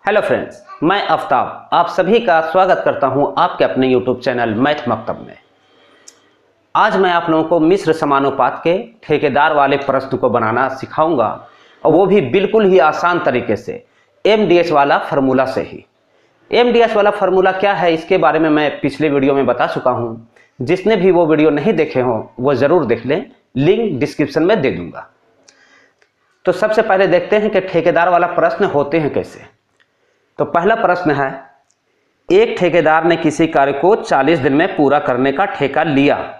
Hello friends, मैं आफ्ताब आप सभी का स्वागत करता हूं आपके अपने यूट्यूब चैनल मैथ मकतब में। आज मैं आप लोगों को मिश्र समानुपात के ठेकेदार वाले प्रश्न को बनाना सिखाऊंगा, और वो भी बिल्कुल ही आसान तरीके से MDS वाला फार्मूला से ही। MDS वाला फार्मूला क्या है इसके बारे में मैं पिछले वीडियो में बता चुका हूं। जिसने भी वो वीडियो नहीं देखे हों वो ज़रूर देख लें, लिंक डिस्क्रिप्शन में दे दूंगा। तो सबसे पहले देखते हैं कि ठेकेदार वाला प्रश्न होते हैं कैसे। तो पहला प्रश्न है, एक ठेकेदार ने किसी कार्य को 40 दिन में पूरा करने का ठेका लिया।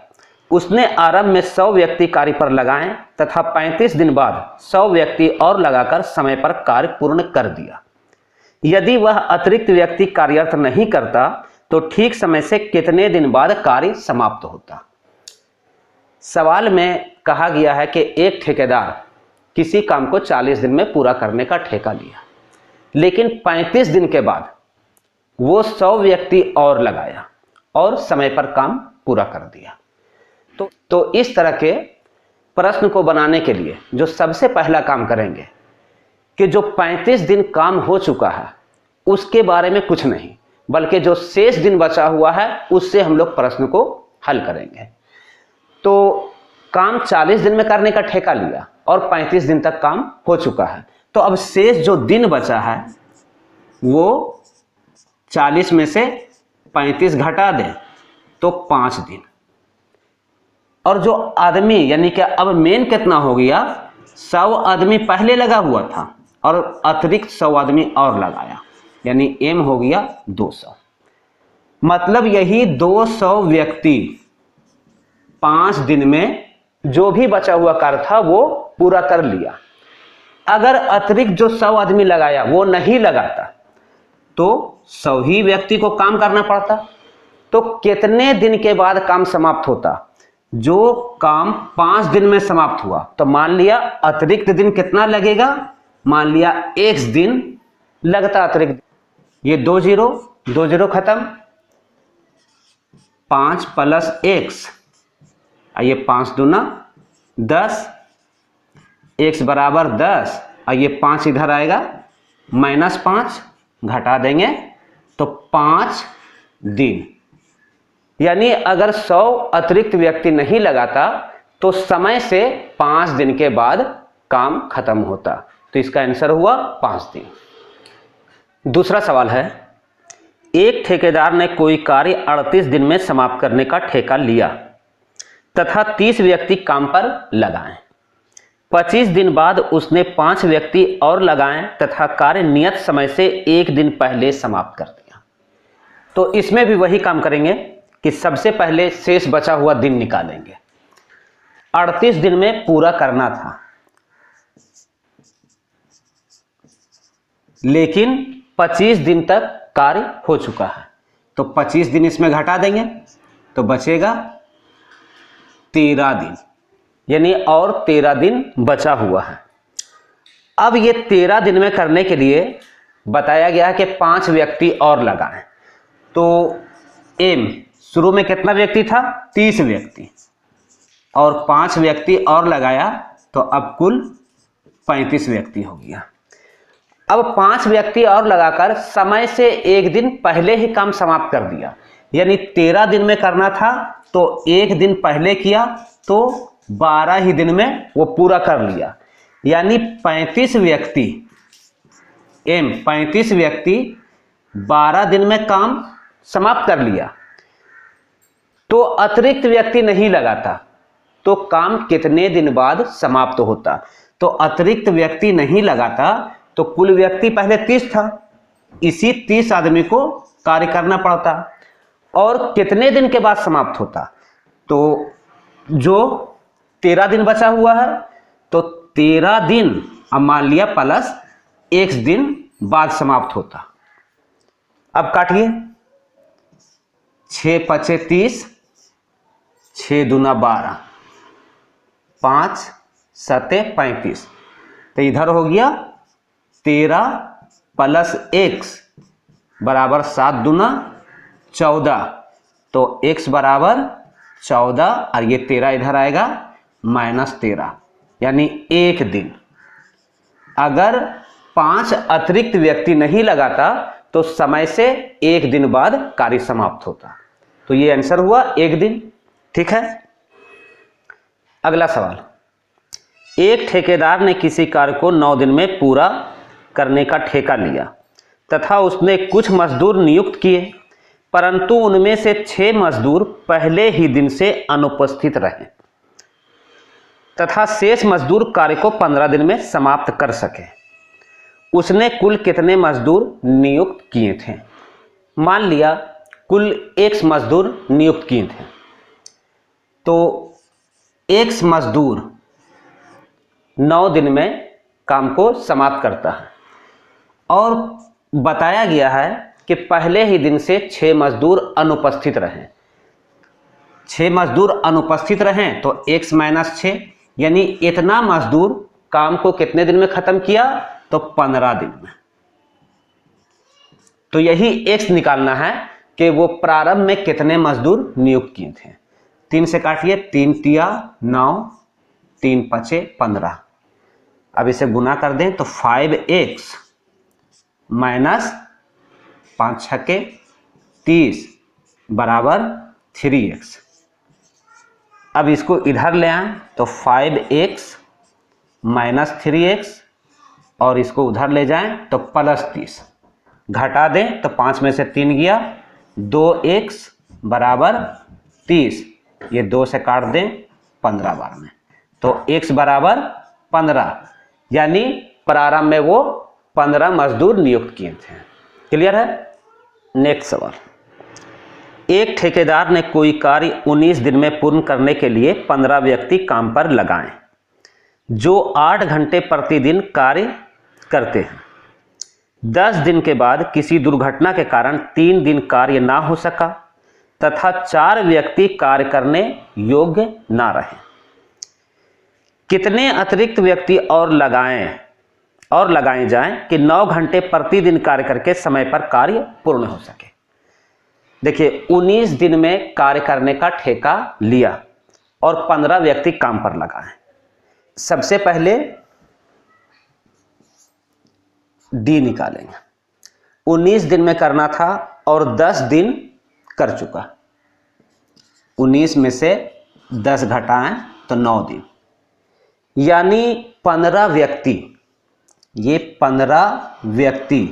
उसने आरंभ में 100 व्यक्ति कार्य पर लगाए तथा 35 दिन बाद 100 व्यक्ति और लगाकर समय पर कार्य पूर्ण कर दिया। यदि वह अतिरिक्त व्यक्ति कार्यरत नहीं करता तो ठीक समय से कितने दिन बाद कार्य समाप्त होता। सवाल में कहा गया है कि एक ठेकेदार किसी काम को 40 दिन में पूरा करने का ठेका लिया, लेकिन 35 दिन के बाद वो 100 व्यक्ति और लगाया और समय पर काम पूरा कर दिया। तो इस तरह के प्रश्न को बनाने के लिए जो सबसे पहला काम करेंगे कि जो 35 दिन काम हो चुका है उसके बारे में कुछ नहीं, बल्कि जो शेष दिन बचा हुआ है उससे हम लोग प्रश्न को हल करेंगे। तो काम 40 दिन में करने का ठेका लिया और 35 दिन तक काम हो चुका है, तो अब शेष जो दिन बचा है वो 40 में से 35 घटा दें तो 5 दिन। और जो आदमी यानी कि अब मेन कितना हो गया, 100 आदमी पहले लगा हुआ था और अतिरिक्त 100 आदमी और लगाया, यानी एम हो गया 200। मतलब यही 200 व्यक्ति 5 दिन में जो भी बचा हुआ कार्य था वो पूरा कर लिया। अगर अतिरिक्त जो 100 आदमी लगाया वो नहीं लगाता तो 100 ही व्यक्ति को काम करना पड़ता। तो कितने दिन के बाद काम समाप्त होता? जो काम 5 दिन में समाप्त हुआ, तो मान लिया अतिरिक्त दिन कितना लगेगा, मान लिया x दिन लगता अतिरिक्त। ये 2 0 खत्म, 5 प्लस x, ये 5 दूना 10, x बराबर 10, और ये 5 इधर आएगा -5 घटा देंगे तो 5 दिन। यानी अगर 100 अतिरिक्त व्यक्ति नहीं लगाता तो समय से 5 दिन के बाद काम खत्म होता। तो इसका आंसर हुआ 5 दिन। दूसरा सवाल है, एक ठेकेदार ने कोई कार्य 38 दिन में समाप्त करने का ठेका लिया तथा 30 व्यक्ति काम पर लगाए। 25 दिन बाद उसने 5 व्यक्ति और लगाए तथा कार्य नियत समय से 1 दिन पहले समाप्त कर दिया। तो इसमें भी वही काम करेंगे कि सबसे पहले शेष बचा हुआ दिन निकालेंगे। 38 दिन में पूरा करना था, लेकिन 25 दिन तक कार्य हो चुका है, तो 25 दिन इसमें घटा देंगे तो बचेगा 13 दिन, यानी और 13 दिन बचा हुआ है। अब ये 13 दिन में करने के लिए बताया गया है कि 5 व्यक्ति और लगाएं। तो एम शुरू में कितना व्यक्ति था, 30 व्यक्ति, और 5 व्यक्ति और लगाया तो अब कुल 35 व्यक्ति हो गया। अब 5 व्यक्ति और लगाकर समय से 1 दिन पहले ही काम समाप्त कर दिया, यानी 13 दिन में करना था तो 1 दिन पहले किया तो 12 ही दिन में वो पूरा कर लिया। यानी 35 व्यक्ति 12 दिन में काम समाप्त कर लिया। तो अतिरिक्त व्यक्ति नहीं लगाता तो काम कितने दिन बाद समाप्त होता? तो अतिरिक्त व्यक्ति नहीं लगाता तो कुल व्यक्ति पहले 30 था, इसी 30 आदमी को कार्य करना पड़ता, और कितने दिन के बाद समाप्त होता? तो जो 13 दिन बचा हुआ है तो 13 दिन अब मान लिया प्लस 1 दिन बाद समाप्त होता। अब काटिए, 6 पचे 30, 6 दूना 12, 5 सते 35, तो इधर हो गया 13 प्लस x बराबर 7 दूना 14, तो x बराबर 14 और ये 13 इधर आएगा -13, यानी 1 दिन। अगर 5 अतिरिक्त व्यक्ति नहीं लगाता तो समय से 1 दिन बाद कार्य समाप्त होता। तो ये आंसर हुआ 1 दिन। ठीक है। अगला सवाल, एक ठेकेदार ने किसी कार्य को 9 दिन में पूरा करने का ठेका लिया तथा उसने कुछ मजदूर नियुक्त किए, परंतु उनमें से 6 मजदूर पहले ही दिन से अनुपस्थित रहे तथा शेष मजदूर कार्य को 15 दिन में समाप्त कर सके। उसने कुल कितने मजदूर नियुक्त किए थे? मान लिया कुल X मजदूर नियुक्त किए थे, तो X मजदूर 9 दिन में काम को समाप्त करता है और बताया गया है कि पहले ही दिन से 6 मजदूर अनुपस्थित रहें। 6 मजदूर अनुपस्थित रहें तो X - 6 यानी इतना मजदूर काम को कितने दिन में खत्म किया? तो 15 दिन में। तो यही X निकालना है कि वो प्रारंभ में कितने मजदूर नियुक्त किए थे। 3 से काटिए, 3 तिया 9, 3 पचे 15। अब इसे गुना कर दें तो 5x माइनस 5 छके 30 बराबर 3x। अब इसको इधर ले आएं तो 5x माइनस 3x और इसको उधर ले जाएं तो प्लस 30। घटा दें तो 5 में से 3 गया, 2x बराबर 30। ये 2 से काट दें 15 बार में तो x बराबर 15, यानी प्रारंभ में वो 15 मजदूर नियुक्त किए थे। क्लियर है। नेक्स्ट सवाल, एक ठेकेदार ने कोई कार्य 19 दिन में पूर्ण करने के लिए 15 व्यक्ति काम पर लगाए जो 8 घंटे प्रतिदिन कार्य करते हैं। 10 दिन के बाद किसी दुर्घटना के कारण 3 दिन कार्य ना हो सका तथा 4 व्यक्ति कार्य करने योग्य ना रहे। कितने अतिरिक्त व्यक्ति और लगाए जाएं कि 9 घंटे प्रतिदिन कार्य करके समय पर कार्य पूर्ण हो सके। देखिए 19 दिन में कार्य करने का ठेका लिया और 15 व्यक्ति काम पर लगाए। सबसे पहले डी निकालेंगे। 19 दिन में करना था और 10 दिन कर चुका। 19 में से 10 घटाएं तो 9 दिन, यानी 15 व्यक्ति, ये 15 व्यक्ति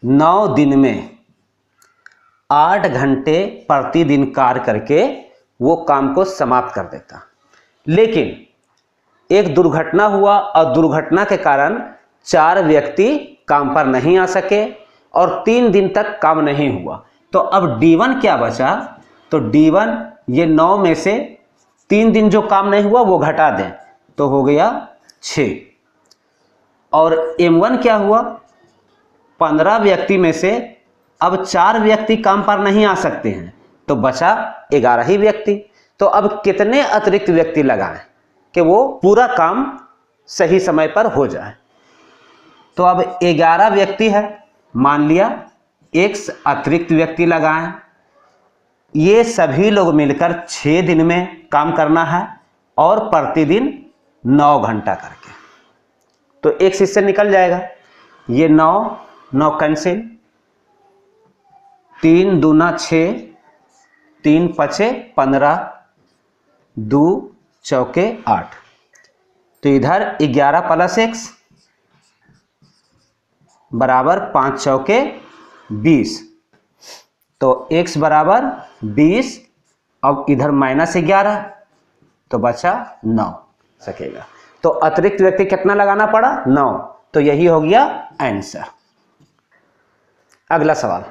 9 दिन में 8 घंटे प्रतिदिन कार्य करके वो काम को समाप्त कर देता। लेकिन एक दुर्घटना हुआ और दुर्घटना के कारण 4 व्यक्ति काम पर नहीं आ सके और 3 दिन तक काम नहीं हुआ। तो अब D1 क्या बचा? तो D1 ये 9 में से 3 दिन जो काम नहीं हुआ वो घटा दें तो हो गया 6। और M1 क्या हुआ? 15 व्यक्ति में से अब 4 व्यक्ति काम पर नहीं आ सकते हैं तो बचा 11 ही व्यक्ति। तो अब कितने अतिरिक्त व्यक्ति लगाएं कि वो पूरा काम सही समय पर हो जाए? तो अब 11 व्यक्ति है, मान लिया X अतिरिक्त व्यक्ति लगाएं। ये सभी लोग मिलकर 6 दिन में काम करना है और प्रतिदिन 9 घंटा करके। तो X इससे निकल जाएगा, ये 9 कैंसिल, 3 दूना 6, 3 पचे 15, 2 चौके 8। तो इधर 11 प्लस X बराबर 5 चौके 20। तो X बराबर 20। अब इधर -11 तो बचा 9 सकेगा। तो अतिरिक्त व्यक्ति कितना लगाना पड़ा? 9। तो यही हो गया आंसर। अगला सवाल,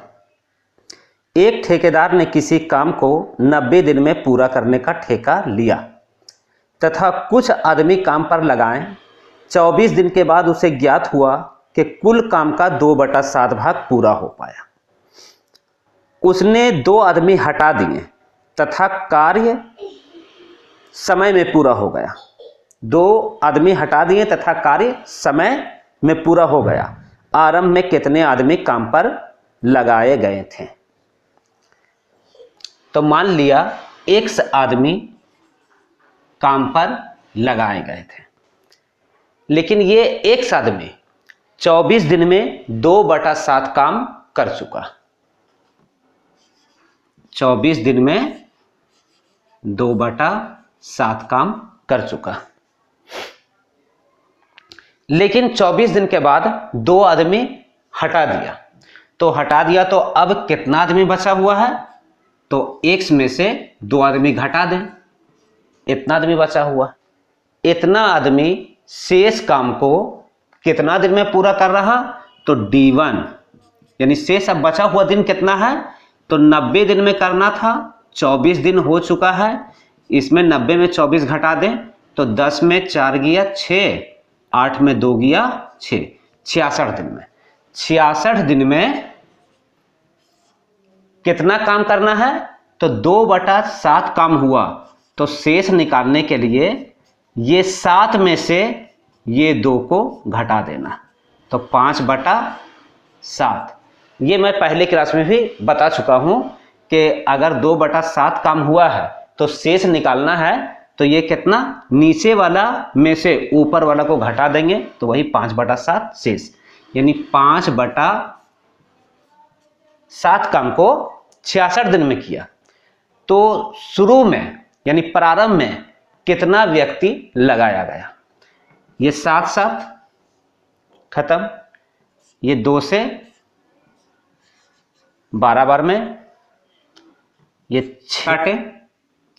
एक ठेकेदार ने किसी काम को 90 दिन में पूरा करने का ठेका लिया तथा कुछ आदमी काम पर लगाएं। 24 दिन के बाद उसे ज्ञात हुआ कि कुल काम का 2/7 भाग पूरा हो पाया। उसने 2 आदमी हटा दिए तथा कार्य समय में पूरा हो गया। 2 आदमी हटा दिए तथा कार्य समय में पूरा हो गया। आरंभ में कितने आदमी काम पर लगाए गए थे? तो मान लिया X आदमी काम पर लगाए गए थे, लेकिन ये X आदमी 24 दिन में 2/7 काम कर चुका। 24 दिन में 2/7 काम कर चुका। लेकिन 24 दिन के बाद 2 आदमी हटा दिया, तो हटा दिया तो अब कितना आदमी बचा हुआ है, तो x में से 2 आदमी घटा दें, इतना आदमी बचा हुआ। इतना आदमी शेष काम को कितना दिन में पूरा कर रहा, तो D1 यानी शेष अब बचा हुआ दिन कितना है, तो 90 दिन में करना था, 24 दिन हो चुका है। इसमें 90 में 24 घटा दें तो 10 में 4 गया 6, 8 में 2 गया 6, 66 दिन में। 66 दिन में कितना काम करना है, तो 2/7 काम हुआ। तो शेष निकालने के लिए ये 7 में से ये 2 को घटा देना, तो 5/7। ये मैं पहले क्लास में भी बता चुका हूं कि अगर 2/7 काम हुआ है तो शेष निकालना है, तो ये कितना, नीचे वाला में से ऊपर वाला को घटा देंगे तो वही 5/7 शेष, यानी 5/7 काम को 66 दिन में किया। तो शुरू में यानी प्रारंभ में कितना व्यक्ति लगाया गया, ये 7 खत्म, ये 2 से 12 बार में, ये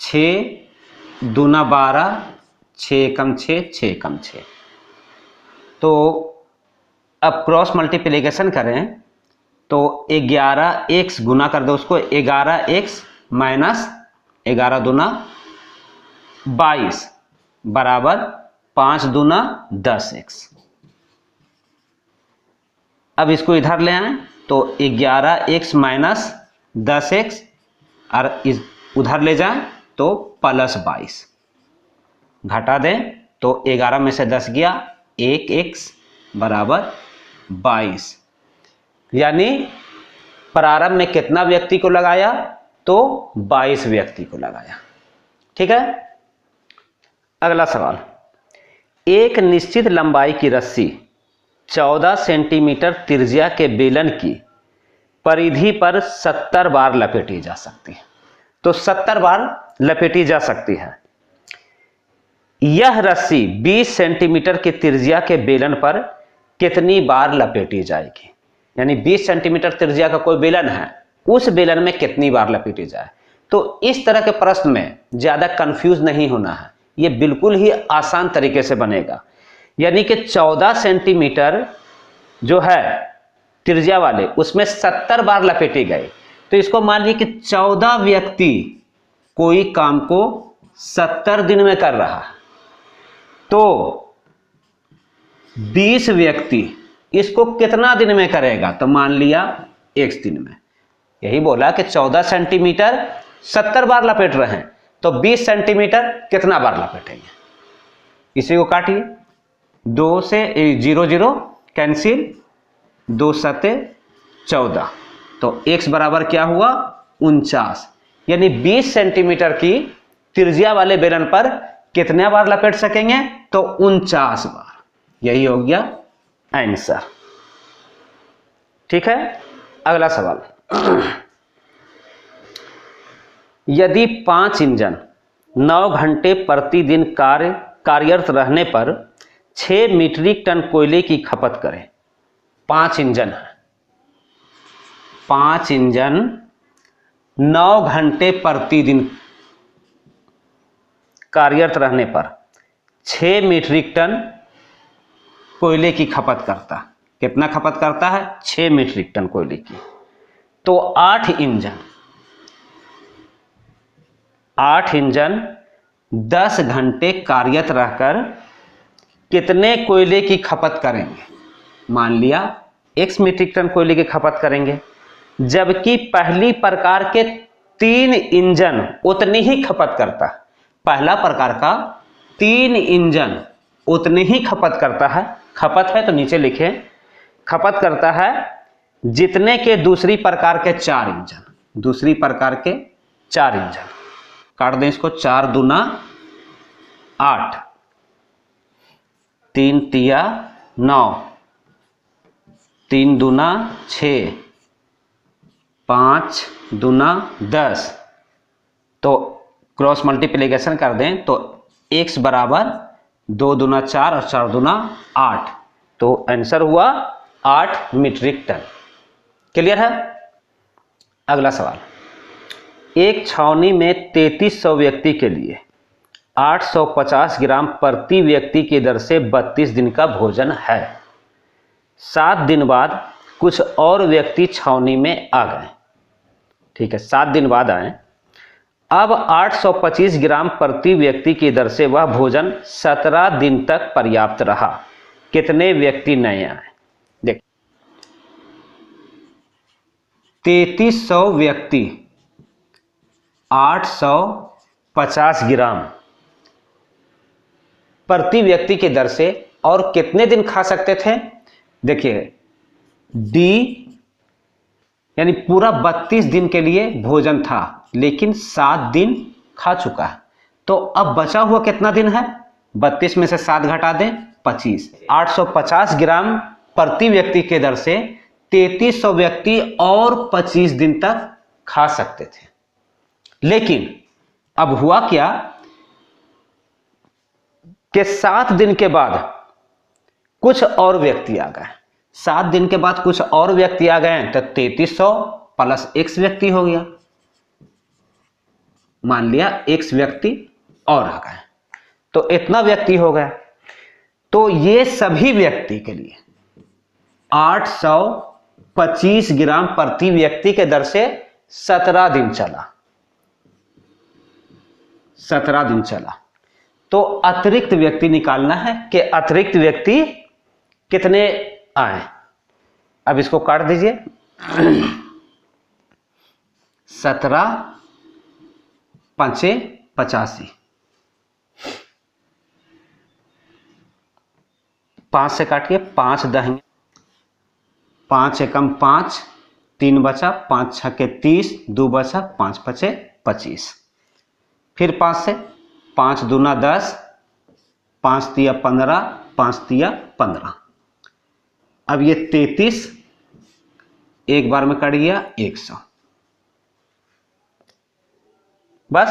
6 दूना 12, 6 कम 6, 6 कम 6। तो अब क्रॉस मल्टीप्लिकेशन करें तो 11x गुना कर दो उसको, 11x माइनस 11 दूना 22 बराबर 5 दूना 10x। अब इसको इधर ले आए तो 11x माइनस 10x और उधर ले जाएं तो +22, घटा दें तो 11 में से 10 गया, 1x बराबर 22। यानी प्रारंभ में कितना व्यक्ति को लगाया, तो 22 व्यक्ति को लगाया। ठीक है। अगला सवाल, एक निश्चित लंबाई की रस्सी 14 सेंटीमीटर त्रिज्या के बेलन की परिधि पर 70 बार लपेटी जा सकती है। तो 70 बार लपेटी जा सकती है। यह रस्सी 20 सेंटीमीटर की त्रिज्या के बेलन पर कितनी बार लपेटी जाएगी, यानी 20 सेंटीमीटर त्रिज्या का कोई बेलन है, उस बेलन में कितनी बार लपेटी जाए। तो इस तरह के प्रश्न में ज्यादा कंफ्यूज नहीं होना है, ये बिल्कुल ही आसान तरीके से बनेगा। यानी कि 14 सेंटीमीटर जो है त्रिज्या वाले, उसमें 70 बार लपेटे गए। तो इसको मान लीजिए कि 14 व्यक्ति कोई काम को 70 दिन में कर रहा है, तो 20 व्यक्ति इसको कितना दिन में करेगा, तो मान लिया x दिन में। यही बोला कि 14 सेंटीमीटर 70 बार लपेट रहे हैं, तो 20 सेंटीमीटर कितना बार लपेटेंगे। इसी को काटिए, 2 से 0 0 कैंसिल, 2 7 14, तो x बराबर क्या हुआ 49। यानी 20 सेंटीमीटर की त्रिज्या वाले बेलन पर कितने बार लपेट सकेंगे, तो 49 बार। यही हो गया आंसर। ठीक है। अगला सवाल, यदि 5 इंजन 9 घंटे प्रतिदिन कार्यरत रहने पर 6 मीट्रिक टन कोयले की खपत करें। 5 इंजन है, 5 इंजन 9 घंटे प्रतिदिन कार्यरत रहने पर 6 मीट्रिक टन कोयले की खपत करता। कितना खपत करता है, 6 मीट्रिक टन कोयले की। तो 8 इंजन 10 घंटे कार्यरत रहकर कितने कोयले की खपत करेंगे। मान लिया x मीट्रिक टन कोयले की खपत करेंगे, जबकि पहली प्रकार के 3 इंजन उतनी ही खपत करता है। पहला प्रकार का 3 इंजन उतनी ही खपत करता है। खपत है तो नीचे लिखें, खपत करता है जितने के दूसरी प्रकार के 4 इंजन, दूसरी प्रकार के 4 इंजन। काट दें इसको, 4 दूना 8, 3 तिया 9, 3 दूना 6, 5 दूना 10, तो क्रॉस मल्टीप्लिकेशन कर दें तो x बराबर 2 दूना 4 और 4 दूना 8, तो आंसर हुआ 8 मीट्रिक टन। क्लियर है। अगला सवाल, एक छावनी में 3300 व्यक्ति के लिए 850 ग्राम प्रति व्यक्ति की दर से 32 दिन का भोजन है। 7 दिन बाद कुछ और व्यक्ति छावनी में आ गए। ठीक है, 7 दिन बाद आए। अब 825 ग्राम प्रति व्यक्ति की दर से वह भोजन 17 दिन तक पर्याप्त रहा। कितने व्यक्ति नए आए? देखिए, 3300 व्यक्ति 850 ग्राम प्रति व्यक्ति की दर से और कितने दिन खा सकते थे? देखिए, डी यानी पूरा 32 दिन के लिए भोजन था, लेकिन 7 दिन खा चुका है, तो अब बचा हुआ कितना दिन है? 32 में से 7 घटा दें, 25। 850 ग्राम प्रति व्यक्ति के दर से 3300 व्यक्ति और 25 दिन तक खा सकते थे। लेकिन अब हुआ क्या कि 7 दिन के बाद कुछ और व्यक्ति आ गए। 7 दिन के बाद कुछ और व्यक्ति आ गए तो 3300 प्लस x व्यक्ति हो गया। मान लिया x व्यक्ति और आ गए, तो इतना व्यक्ति हो गया। तो ये सभी व्यक्ति के लिए 825 ग्राम प्रति व्यक्ति के दर से 17 दिन चला। 17 दिन चला, तो अतिरिक्त व्यक्ति निकालना है कि अतिरिक्त व्यक्ति कितने आए। अब इसको काट दीजिए। 17 पंचे 85, 5 से काटिए, 5 दहेंगे, 5 एकम 5, 3 बचा, 5 छके 30, 2 बचा, 5 पचे 25, फिर 5 से, 5 दूना 10, 5 तिया 15, 5 तिया 15। अब ये 33 एक बार में कट गया 100, बस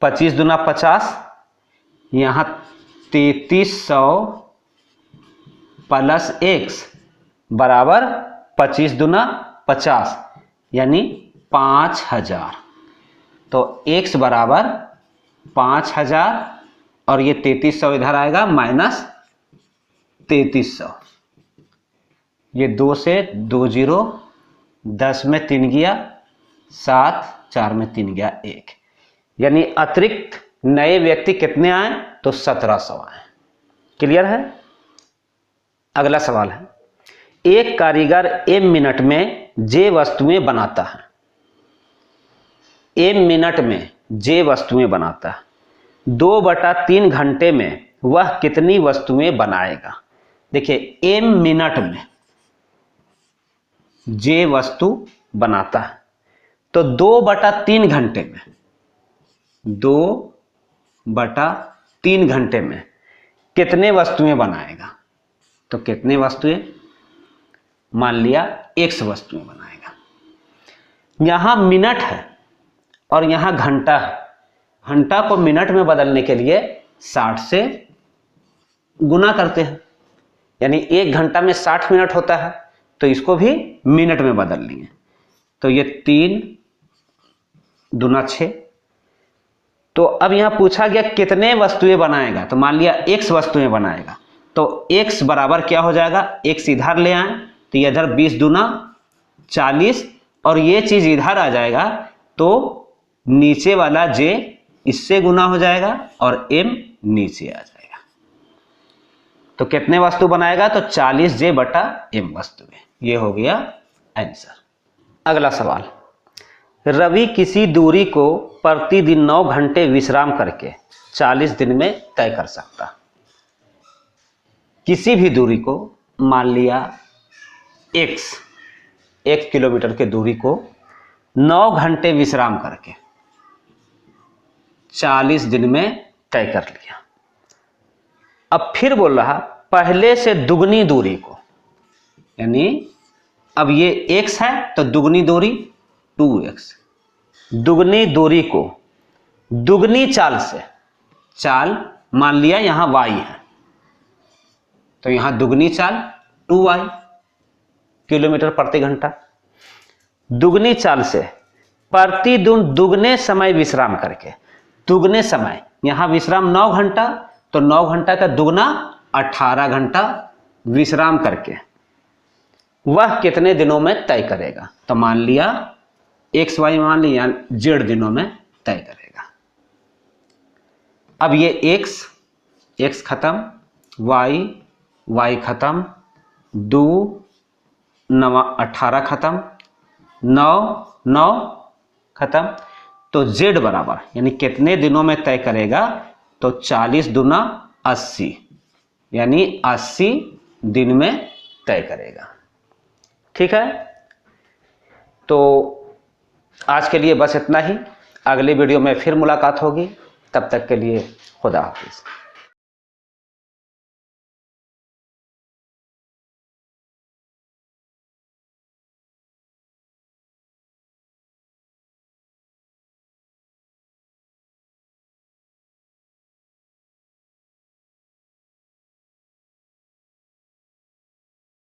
25 दूना 50, यहां 3300 प्लस x बराबर 25 दूना 50 यानी 5000। तो x बराबर 5000 और ये 3300 इधर आएगा माइनस 3300। ये 2 से 2 जीरो, 10 में 3 गया 7, 4 में 3 गया 1, यानी अतिरिक्त नए व्यक्ति कितने आए? तो 1700 आए। क्लियर है। अगला सवाल है, एक कारीगर m मिनट में j वस्तुएं बनाता है। m मिनट में j वस्तुएं बनाता है, 2/3 घंटे में वह कितनी वस्तुएं बनाएगा? देखिए, m मिनट में j वस्तु बनाता है, तो 2/3 घंटे में, 2/3 घंटे में कितने वस्तुएं बनाएगा? तो कितने वस्तुएं? मान लिया x वस्तुएं बनाएगा। यहां मिनट है और यहां घंटा है। घंटा को मिनट में बदलने के लिए 60 से गुना करते हैं, यानी 1 घंटा में 60 मिनट होता है, तो इसको भी मिनट में बदल लिए। तो ये 3 दूना 6। तो अब यहां पूछा गया कितने वस्तुएं बनाएगा, तो मान लिया x वस्तुएं बनाएगा, तो x बराबर क्या हो जाएगा? x इधर ले आए तो ये इधर 20 दूना 40 और ये चीज इधर आ जाएगा, तो नीचे वाला j इससे गुना हो जाएगा और m नीचे आ जाएगा। तो कितने वस्तु बनाएगा? तो 40j बटा m वस्तुएं। ये हो गया आंसर। अगला सवाल, रवि किसी दूरी को प्रतिदिन 9 घंटे विश्राम करके 40 दिन में तय कर सकता। किसी भी दूरी को, मान लिया x, 1 किलोमीटर की दूरी को 9 घंटे विश्राम करके 40 दिन में तय कर लिया। अब फिर बोल रहा पहले से दुगनी दूरी को, यानी अब ये x है तो दुगनी दूरी 2x, दुगनी दूरी को दुगनी चाल से, चाल मान लिया यहां y है तो यहां दुगनी चाल 2y किलोमीटर प्रति घंटा, दुगनी चाल से प्रतिदिन दुगने समय विश्राम करके, दुगने समय यहां विश्राम 9 घंटा तो 9 घंटा का दुगना 18 घंटा विश्राम करके वह कितने दिनों में तय करेगा। तो मान लिया एक्स वाई मान लिया जेड दिनों में तय करेगा। अब ये एक्स खत्म, वाई खत्म, 2 9 18 खत्म, 9 खत्म, तो जेड बराबर यानी कितने दिनों में तय करेगा, तो 40 दूना 80 यानी 80 दिन में तय करेगा। ठीक है, तो आज के लिए बस इतना ही। अगले वीडियो में फिर मुलाकात होगी, तब तक के लिए खुदा हाफिज।